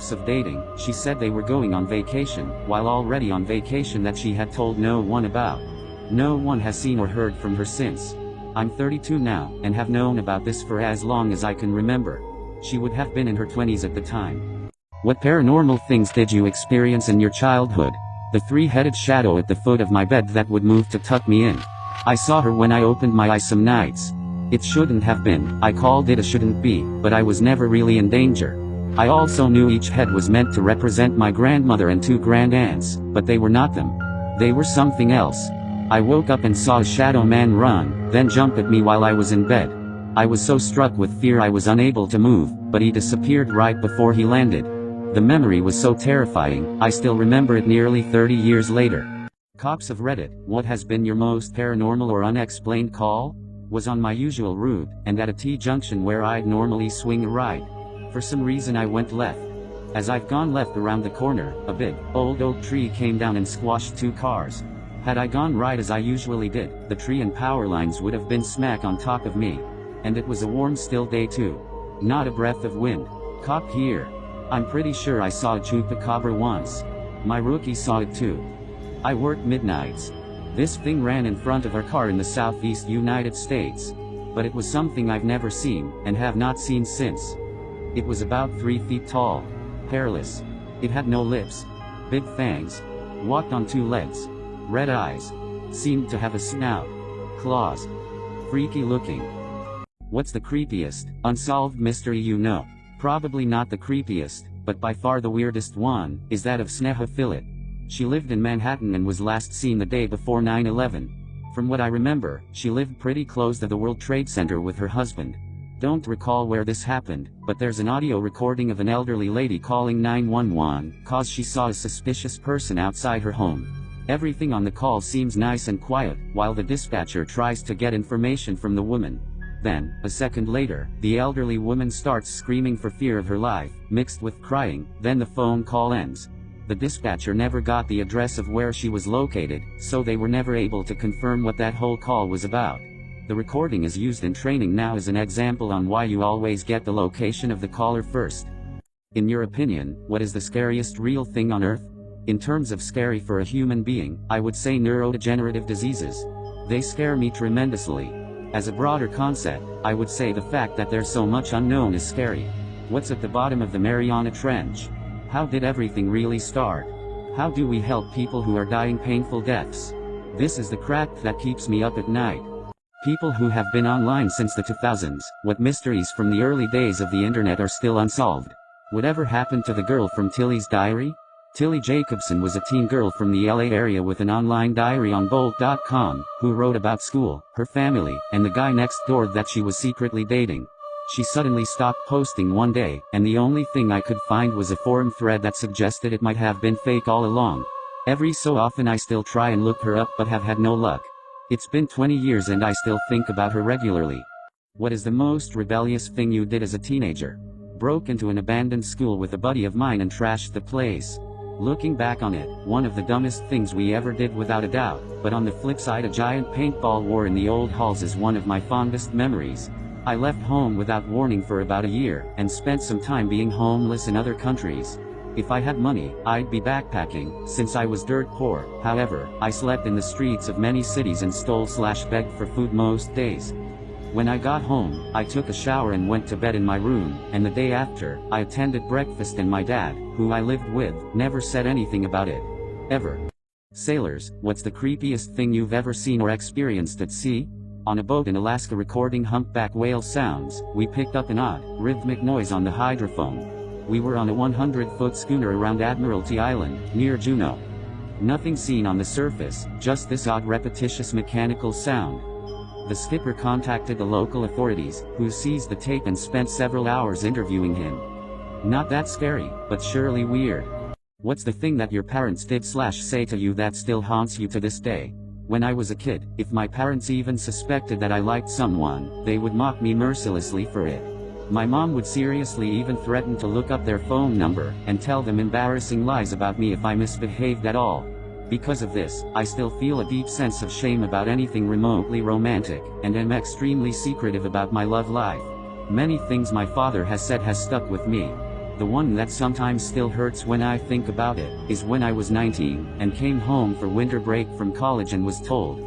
weeks of dating, she said they were going on vacation, while already on vacation that she had told no one about. No one has seen or heard from her since. I'm 32 now, and have known about this for as long as I can remember. She would have been in her 20s at the time. What paranormal things did you experience in your childhood? The three-headed shadow at the foot of my bed that would move to tuck me in. I saw her when I opened my eyes some nights. It shouldn't have been, I called it a shouldn't be, but I was never really in danger. I also knew each head was meant to represent my grandmother and two grandaunts, but they were not them. They were something else. I woke up and saw a shadow man run, then jump at me while I was in bed. I was so struck with fear I was unable to move, but he disappeared right before he landed. The memory was so terrifying, I still remember it nearly 30 years later. Cops of Reddit, what has been your most paranormal or unexplained call? Was on my usual route, and at a T-junction where I'd normally swing a right. For some reason I went left. As I've gone left around the corner, a big, old oak tree came down and squashed two cars. Had I gone right as I usually did, the tree and power lines would have been smack on top of me. And it was a warm still day too. Not a breath of wind. Cop here. I'm pretty sure I saw a chupacabra once. My rookie saw it too. I work midnights. This thing ran in front of our car in the southeast United States. But it was something I've never seen, and have not seen since. It was about 3 feet tall. Hairless. It had no lips. Big fangs. Walked on two legs. Red eyes. Seemed to have a snout. Claws. Freaky looking. What's the creepiest, unsolved mystery you know? Probably not the creepiest, but by far the weirdest one, is that of Sneha Phillip. She lived in Manhattan and was last seen the day before 9/11. From what I remember, she lived pretty close to the World Trade Center with her husband. Don't recall where this happened, but there's an audio recording of an elderly lady calling 911, cause she saw a suspicious person outside her home. Everything on the call seems nice and quiet, while the dispatcher tries to get information from the woman. Then, a second later, the elderly woman starts screaming for fear of her life, mixed with crying, then the phone call ends. The dispatcher never got the address of where she was located, so they were never able to confirm what that whole call was about. The recording is used in training now as an example on why you always get the location of the caller first. In your opinion, what is the scariest real thing on Earth? In terms of scary for a human being, I would say neurodegenerative diseases. They scare me tremendously. As a broader concept, I would say the fact that there's so much unknown is scary. What's at the bottom of the Mariana Trench? How did everything really start? How do we help people who are dying painful deaths? This is the crap that keeps me up at night. People who have been online since the 2000s, what mysteries from the early days of the internet are still unsolved? Whatever happened to the girl from Tilly's diary? Tilly Jacobson was a teen girl from the LA area with an online diary on Bolt.com, who wrote about school, her family, and the guy next door that she was secretly dating. She suddenly stopped posting one day, and the only thing I could find was a forum thread that suggested it might have been fake all along. Every so often I still try and look her up but have had no luck. It's been 20 years and I still think about her regularly. What is the most rebellious thing you did as a teenager? Broke into an abandoned school with a buddy of mine and trashed the place. Looking back on it, one of the dumbest things we ever did without a doubt, but on the flip side a giant paintball war in the old halls is one of my fondest memories. I left home without warning for about a year, and spent some time being homeless in other countries. If I had money, I'd be backpacking, since I was dirt poor. However, I slept in the streets of many cities and stole/begged for food most days. When I got home, I took a shower and went to bed in my room, and the day after, I attended breakfast and my dad, who I lived with, never said anything about it. Ever. Sailors, what's the creepiest thing you've ever seen or experienced at sea? On a boat in Alaska recording humpback whale sounds, we picked up an odd, rhythmic noise on the hydrophone. We were on a 100-foot schooner around Admiralty Island, near Juneau. Nothing seen on the surface, just this odd repetitious mechanical sound. The skipper contacted the local authorities, who seized the tape and spent several hours interviewing him. Not that scary, but surely weird. What's the thing that your parents did/say to you that still haunts you to this day? When I was a kid, if my parents even suspected that I liked someone, they would mock me mercilessly for it. My mom would seriously even threaten to look up their phone number, and tell them embarrassing lies about me if I misbehaved at all. Because of this, I still feel a deep sense of shame about anything remotely romantic, and am extremely secretive about my love life. Many things my father has said has stuck with me. The one that sometimes still hurts when I think about it, is when I was 19, and came home for winter break from college and was told,